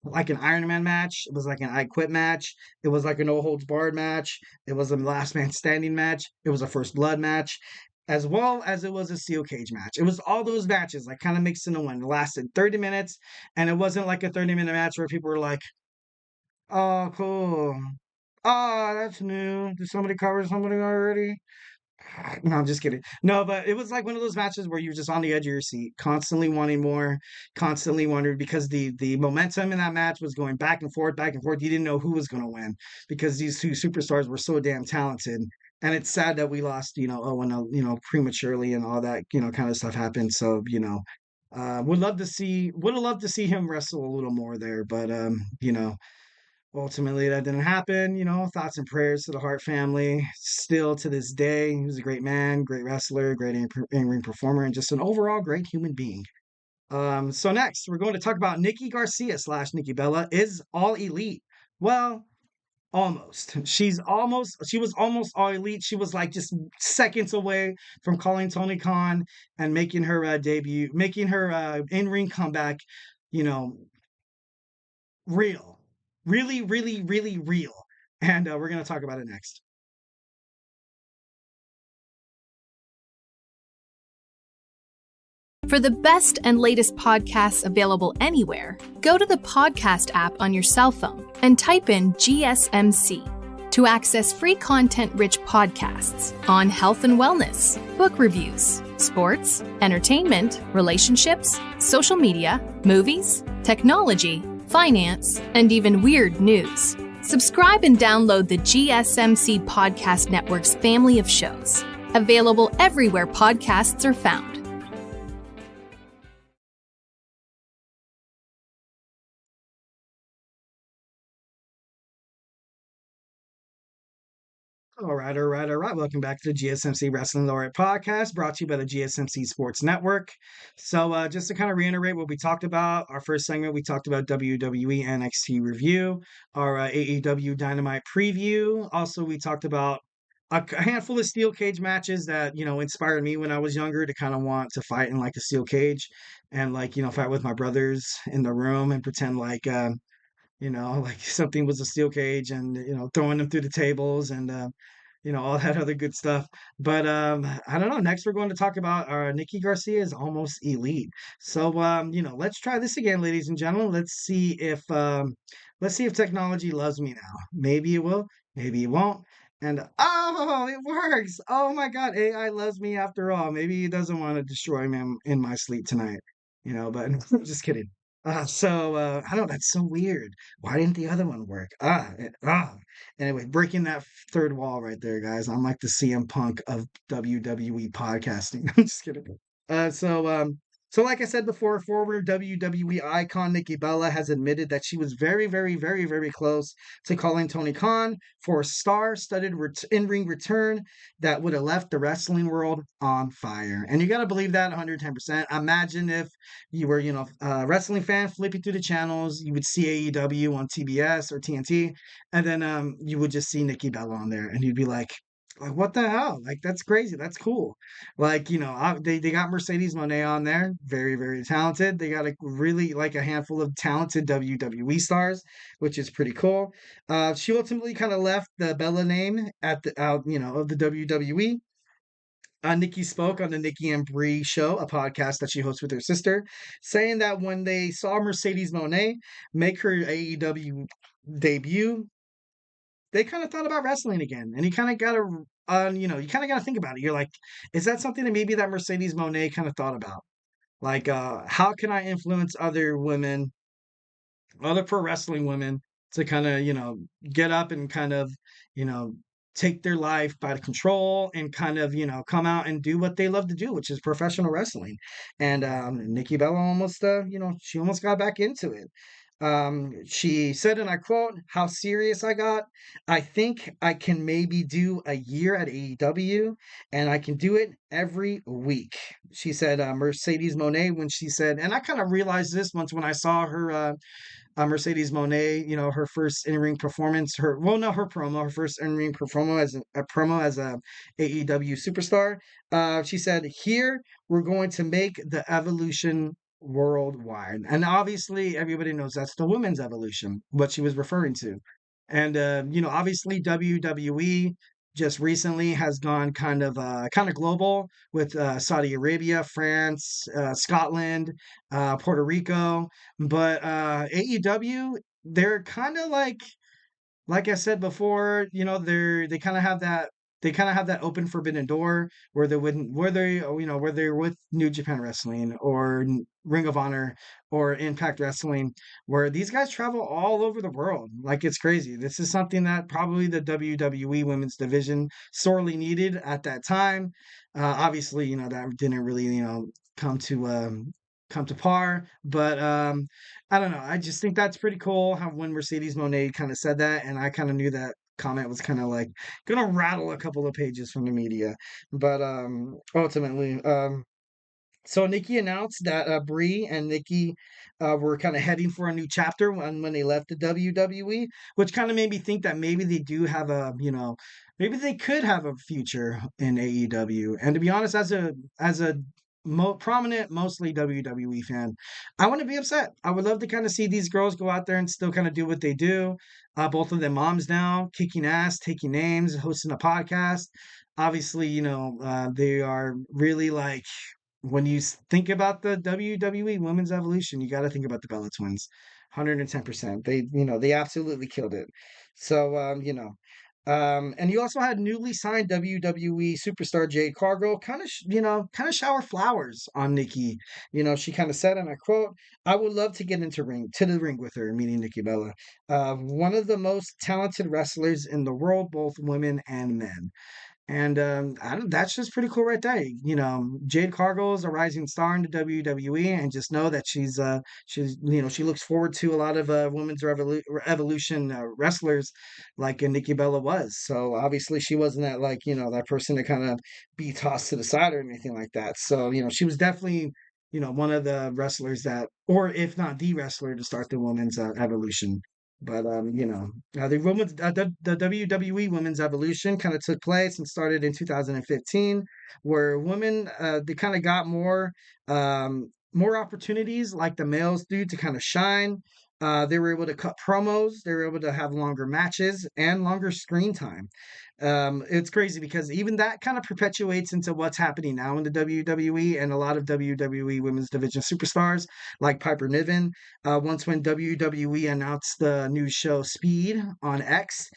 like an Iron Man match. It was like an I Quit match. It was like a No Holds Barred match. It was a Last Man Standing match. It was a First Blood match, as well as it was a Steel Cage match. It was all those matches, like kind of mixed into one. It lasted 30 minutes, and it wasn't like a 30-minute match where people were like, oh, cool. Oh, that's new. Did somebody cover somebody already? No, I'm just kidding. No, but it was like one of those matches where you're just on the edge of your seat, constantly wanting more, constantly wondering because the momentum in that match was going back and forth, back and forth. You didn't know who was going to win because these two superstars were so damn talented. And it's sad that we lost, Owen, prematurely and all that, kind of stuff happened. So, would have loved to see him wrestle a little more there, but ultimately, that didn't happen. Thoughts and prayers to the Hart family. Still to this day, he was a great man, great wrestler, great in-ring performer, and just an overall great human being. So next, we're going to talk about Nikki Garcia / Nikki Bella is all elite. Well, almost. She was almost all elite. She was like just seconds away from calling Tony Khan and making her debut, making her in-ring comeback, you know, real. Really, really, really real. And we're going to talk about it next. For the best and latest podcasts available anywhere, go to the podcast app on your cell phone and type in GSMC to access free content-rich podcasts on health and wellness, book reviews, sports, entertainment, relationships, social media, movies, technology, finance, and even weird news. Subscribe and download the GSMC Podcast Network's family of shows, available everywhere podcasts are found. All right, all right, all right. Welcome back to the GSMC Wrestling Laureate Podcast, brought to you by the GSMC Sports Network. So, just to kind of reiterate what we talked about, our first segment, we talked about WWE NXT review, our AEW Dynamite preview. Also, we talked about a handful of steel cage matches that, inspired me when I was younger to kind of want to fight in like a steel cage and like, fight with my brothers in the room and pretend like, like something was a steel cage and, throwing them through the tables and, all that other good stuff. But I don't know. Next, we're going to talk about Nikki Garcia is almost elite. So, let's try this again, ladies and gentlemen. Let's see if technology loves me now. Maybe it will, maybe it won't. And oh, it works. Oh my God, AI loves me after all. Maybe he doesn't want to destroy me in my sleep tonight, but just kidding. I don't know, that's so weird. Why didn't the other one work? Anyway, breaking that third wall right there, guys. I'm like the CM Punk of WWE podcasting. I'm just kidding. Uh, so, um, so like I said before, former WWE icon Nikki Bella has admitted that she was very, very, very, very close to calling Tony Khan for a star-studded in-ring return that would have left the wrestling world on fire. And you got to believe that 110%. Imagine if you were, a wrestling fan flipping through the channels, you would see AEW on TBS or TNT, and then you would just see Nikki Bella on there, and you'd be like, what the hell? Like, that's crazy. That's cool. Like, they got Mercedes Moné on there. Very, very talented. They got a handful of talented WWE stars, which is pretty cool. She ultimately kind of left the Bella name at the out, of the WWE. Nikki spoke on the Nikki and Brie show, a podcast that she hosts with her sister, saying that when they saw Mercedes Moné make her AEW debut, they kind of thought about wrestling again. And you kind of got to, you kind of got to think about it. You're like, is that something that maybe that Mercedes Moné kind of thought about? Like, how can I influence other women, other pro wrestling women to kind of, get up and kind of, you know, take their life by the control and kind of, come out and do what they love to do, which is professional wrestling. And Nikki Bella almost, she almost got back into it. She said, and I quote, how serious I got. I think I can maybe do a year at AEW and I can do it every week. She said, Mercedes Moné, when she said, and I kind of realized this once when I saw her, Mercedes Moné, her first in-ring performance, her first in-ring promo as a AEW superstar. She said, here we're going to make the evolution worldwide. And obviously everybody knows that's the women's evolution, what she was referring to. And obviously WWE just recently has gone kind of global with Saudi Arabia, France, Scotland, Puerto Rico, but AEW, they're kind of like I said before, they kind of have that open forbidden door where they wouldn't where they're with New Japan Wrestling or Ring of Honor or Impact Wrestling, where these guys travel all over the world. Like, it's crazy. This is something that probably the WWE women's division sorely needed at that time. Obviously, that didn't really, come to come to par, but I don't know. I just think that's pretty cool how when Mercedes Moné kind of said that, and I kind of knew that comment was kind of like gonna rattle a couple of pages from the media, but ultimately, so Nikki announced that Brie and Nikki were kind of heading for a new chapter when they left the WWE, which kind of made me think that maybe they do have maybe they could have a future in AEW. And to be honest, as a prominent, mostly WWE fan, I want to be upset. I would love to kind of see these girls go out there and still kind of do what they do. Both of them moms now, kicking ass, taking names, hosting a podcast. Obviously, they are really like when you think about the WWE Women's Evolution, you got to think about the Bella Twins, 110%. They absolutely killed it. So, and you also had newly signed WWE superstar Jade Cargill kind of shower flowers on Nikki. She kind of said, and I quote, I would love to get to the ring with her, meaning Nikki Bella. One of the most talented wrestlers in the world, both women and men. And that's just pretty cool right there. Jade Cargill is a rising star in the WWE, and just know that she looks forward to a lot of women's evolution wrestlers like Nikki Bella was. So obviously she wasn't that that person to kind of be tossed to the side or anything like that. So she was definitely one of the wrestlers that, or if not the wrestler, to start the women's evolution. But the WWE Women's Evolution kind of took place and started in 2015, where women they kind of got more opportunities like the males do to kind of shine. They were able to cut promos. They were able to have longer matches and longer screen time. It's crazy because even that kind of perpetuates into what's happening now in the WWE, and a lot of WWE Women's Division superstars like Piper Niven. Once when WWE announced the new show Speed on X,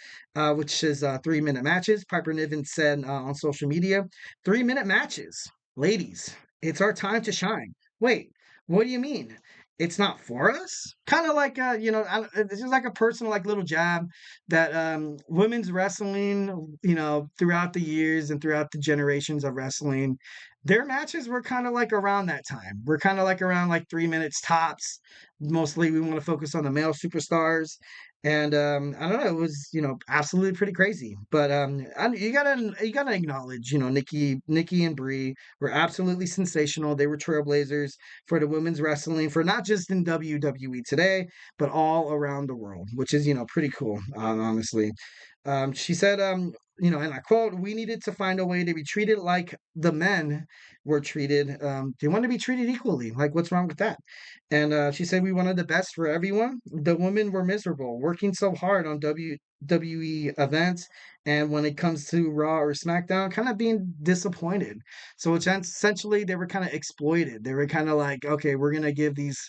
which is 3-minute matches, Piper Niven said on social media, 3-minute matches, ladies, it's our time to shine. Wait, what do you mean? It's not for us? Kind of like it's just like a personal like little jab that women's wrestling, throughout the years and throughout the generations of wrestling, their matches were kind of like around that time. We're kind of like around like 3 minutes tops. Mostly we want to focus on the male superstars. And I don't know, it was absolutely pretty crazy. But you gotta acknowledge Nikki and Brie were absolutely sensational. They were trailblazers for the women's wrestling, for not just in WWE today, but all around the world, which is pretty cool, honestly. She said, and I quote, "We needed to find a way to be treated like the men were treated. They want to be treated equally. Like, what's wrong with that?" And she said, "We wanted the best for everyone. The women were miserable, working so hard on WWE events, and when it comes to Raw or SmackDown, kind of being disappointed. So it's essentially they were kind of exploited. They were kind of like, okay, we're gonna give these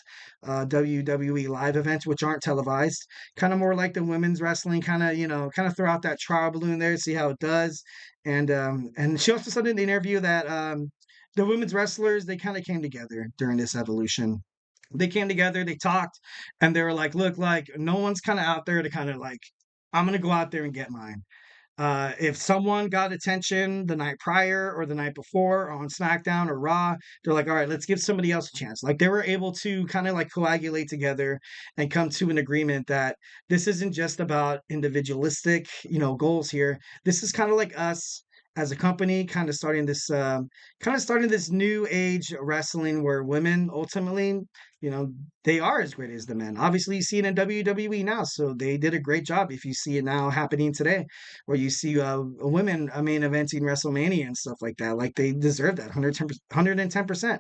WWE live events, which aren't televised, kind of more like the women's wrestling, kind of throw out that trial balloon there, see how it does." And she also said in the interview that the women's wrestlers, they kind of came together during this evolution. They came together, they talked, and they were like, "Look, like no one's kind of out there to kind of like, I'm gonna go out there and get mine." If someone got attention the night prior or the night before on SmackDown or Raw, they're like, all right, let's give somebody else a chance. Like they were able to kind of like coagulate together and come to an agreement that this isn't just about individualistic, goals here. This is kind of like us as a company kind of starting this new age wrestling where women ultimately, you know they are as great as the men. Obviously you see it in WWE now, so they did a great job. If you see it now happening today, where you see women main eventing WrestleMania and stuff like that. Like they deserve that 110%.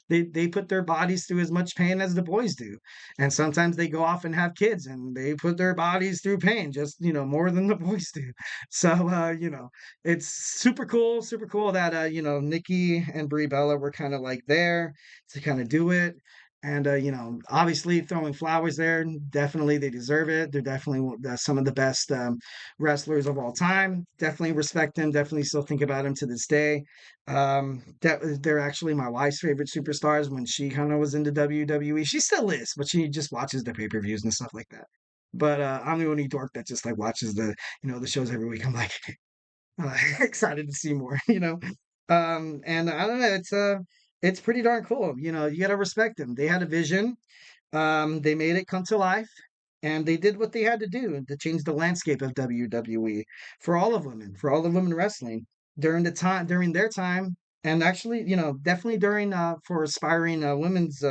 They put their bodies through as much pain as the boys do, and sometimes they go off and have kids, and they put their bodies through pain just more than the boys do. So it's super cool that Nikki and Brie Bella were kind of like there to kind of do it. And obviously throwing flowers there, definitely they deserve it. They're definitely some of the best wrestlers of all time. Definitely respect them. Definitely still think about them to this day. They're actually my wife's favorite superstars when she kind of was into WWE. She still is, but she just watches the pay-per-views and stuff like that. But I'm the only dork that just like watches the shows every week. I'm like excited to see more, and I don't know, it's pretty darn cool. You got to respect them. They had a vision. They made it come to life, and they did what they had to do to change the landscape of WWE for all of women, for all of women wrestling during their time, and actually, definitely during for aspiring women's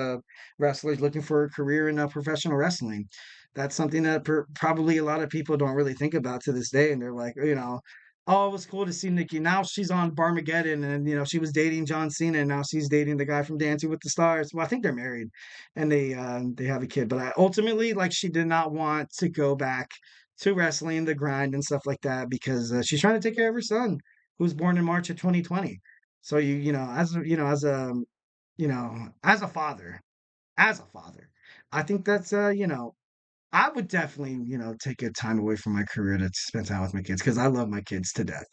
wrestlers looking for a career in professional wrestling. That's something that probably a lot of people don't really think about to this day, and they're like, oh, it was cool to see Nikki. Now she's on Barmageddon, and she was dating John Cena, and now she's dating the guy from Dancing with the Stars. Well, I think they're married, and they have a kid. But ultimately, like, she did not want to go back to wrestling, the grind and stuff like that, because she's trying to take care of her son, who was born in March of 2020. So as a father, I think that's I would definitely, take a time away from my career to spend time with my kids because I love my kids to death.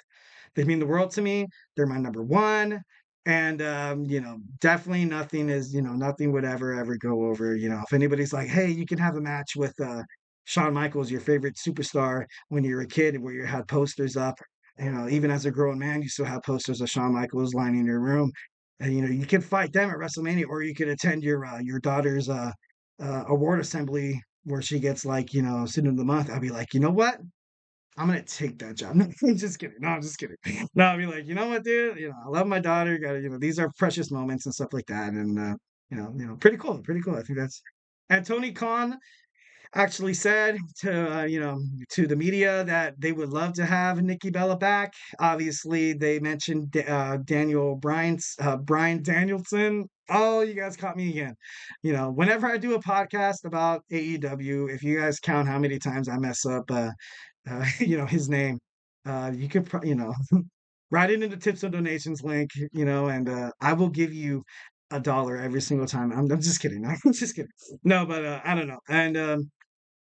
They mean the world to me. They're my number one. And, definitely nothing would ever go over. If anybody's like, hey, you can have a match with Shawn Michaels, your favorite superstar when you were a kid, where you had posters up even as a grown man, you still have posters of Shawn Michaels lining your room. And, you could fight them at WrestleMania, or you could attend your daughter's award assembly where she gets like, student of the month. I'll be like, you know what? I'm gonna take that job. No, I'm just kidding. No, I'm just kidding. No, I'll be like, you know what, dude? I love my daughter. Got to, these are precious moments and stuff like that. And pretty cool, pretty cool. I think that's. And Tony Khan actually said to the media that they would love to have Nikki Bella back. Obviously, they mentioned Brian Danielson. Oh, you guys caught me again. Whenever I do a podcast about AEW, if you guys count how many times I mess up, his name, you could, write it in the tips and donations link, and I will give you $1 every single time. I'm just kidding. I'm just kidding. No, but I don't know. And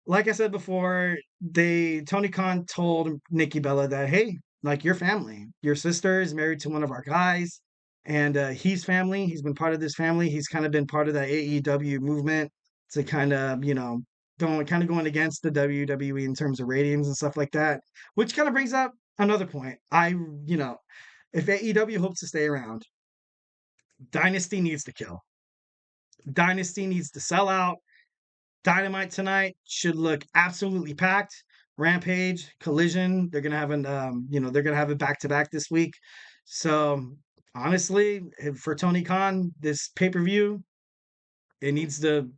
like I said before, Tony Khan told Nikki Bella that, hey, like your family, your sister is married to one of our guys, and he's family. He's been part of this family. He's kind of been part of that AEW movement to kind of, going against the WWE in terms of ratings and stuff like that, which kind of brings up another point. If AEW hopes to stay around, Dynasty needs to kill. Dynasty needs to sell out. Dynamite tonight should look absolutely packed. Rampage, Collision, they're gonna have they're gonna have it back to back this week. So honestly, for Tony Khan, this pay-per-view, it needs to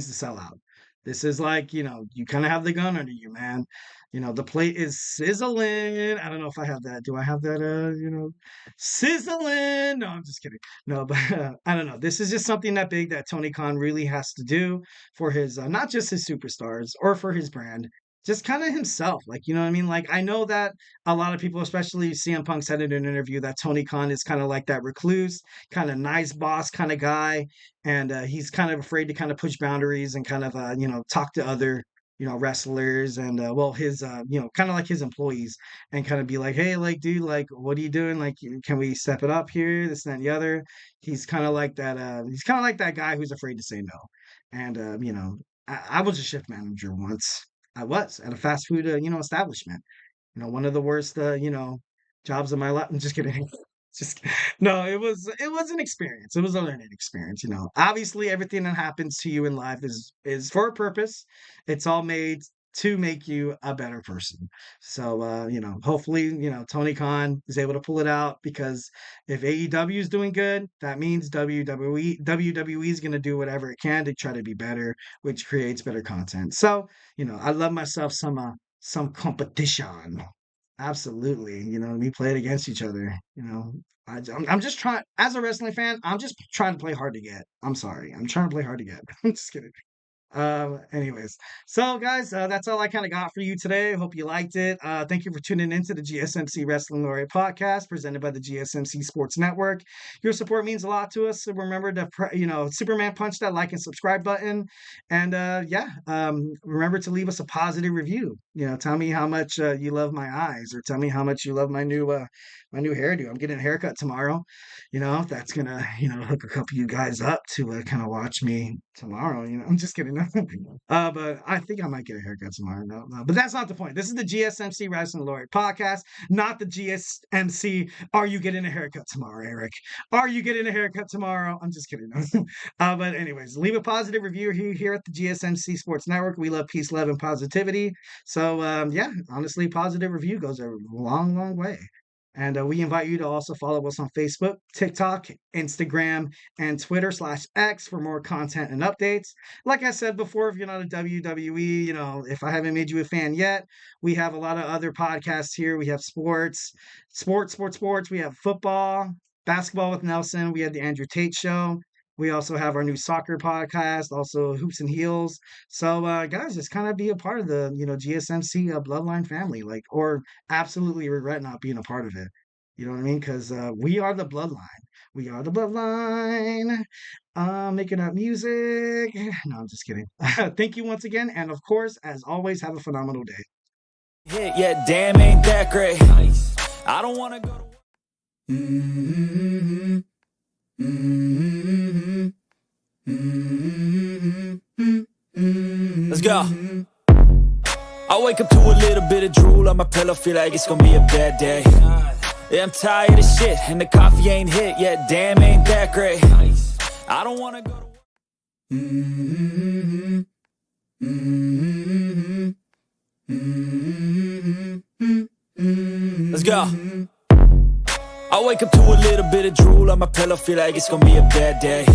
sell out. This is like, you kind of have the gun under you, man. The plate is sizzling. I don't know if I have that. Do I have that, sizzling? No, I'm just kidding. No, but I don't know. This is just something that big that Tony Khan really has to do for his, not just his superstars or for his brand, just kind of himself. Like, you know what I mean? Like, I know that a lot of people, especially CM Punk, said in an interview that Tony Khan is kind of like that recluse, kind of nice boss kind of guy. And he's kind of afraid to kind of push boundaries and kind of, talk to other, wrestlers and, his, kind of like his employees and kind of be like, hey, like, dude, like, what are you doing? Like, can we step it up here? This, and that, and the other. He's kind of like that guy who's afraid to say no. And, I was a shift manager once. I was at a fast food, establishment. One of the worst, jobs of my life. I'm just kidding. Just no, it was an experience. It was a learning experience. Obviously, everything that happens to you in life is for a purpose. It's all made to make you a better person. So, hopefully, Tony Khan is able to pull it out because if AEW is doing good, that means WWE is going to do whatever it can to try to be better, which creates better content. So, I love myself some competition. Absolutely. We played against each other. I'm just trying, as a wrestling fan, I'm just trying to play hard to get. I'm sorry. I'm trying to play hard to get. I'm just kidding. Anyways, so guys, that's all I kind of got for you today. Hope you liked it. Thank you for tuning into the GSMC Wrestling Laureate Podcast presented by the GSMC Sports Network. Your support means a lot to us. So remember to, Superman punch that like and subscribe button. And, remember to leave us a positive review. Tell me how much you love my eyes, or tell me how much you love my new hairdo. I'm getting a haircut tomorrow. If that's gonna, hook a couple of you guys up to kind of watch me tomorrow. I'm just kidding. But I think I might get a haircut tomorrow. No, but that's not the point. This is the GSMC Wrestling Laureate Podcast, not the GSMC. Are you getting a haircut tomorrow, Eric? Are you getting a haircut tomorrow? I'm just kidding. But anyways, leave a positive review here at the GSMC Sports Network. We love peace, love, and positivity. So honestly, positive review goes a long, long way. And we invite you to also follow us on Facebook, TikTok, Instagram, and Twitter/X for more content and updates. Like I said before, if you're not a WWE, if I haven't made you a fan yet, we have a lot of other podcasts here. We have sports. We have football, basketball with Nelson. We have the Andrew Tate Show. We also have our new soccer podcast, also Hoops and Heels. So, guys, just kind of be a part of the, GSMC Bloodline family, or absolutely regret not being a part of it. You know what I mean? Because we are the Bloodline. We are the Bloodline. Making up music. No, I'm just kidding. Thank you once again. And of course, as always, have a phenomenal day. Yeah, damn, ain't that great. I don't want to go to... Mm-hmm. Mm-hmm. Mm-hmm. Mm-hmm. Let's go. I I wake up to a little bit of drool on my pillow, feel like it's gonna be a bad day. Yeah, I'm tired of shit, and the coffee ain't hit yet, damn, ain't that great. I don't wanna go to Let's go. I wake up to a little bit of drool on my pillow, feel like it's gonna be a bad day.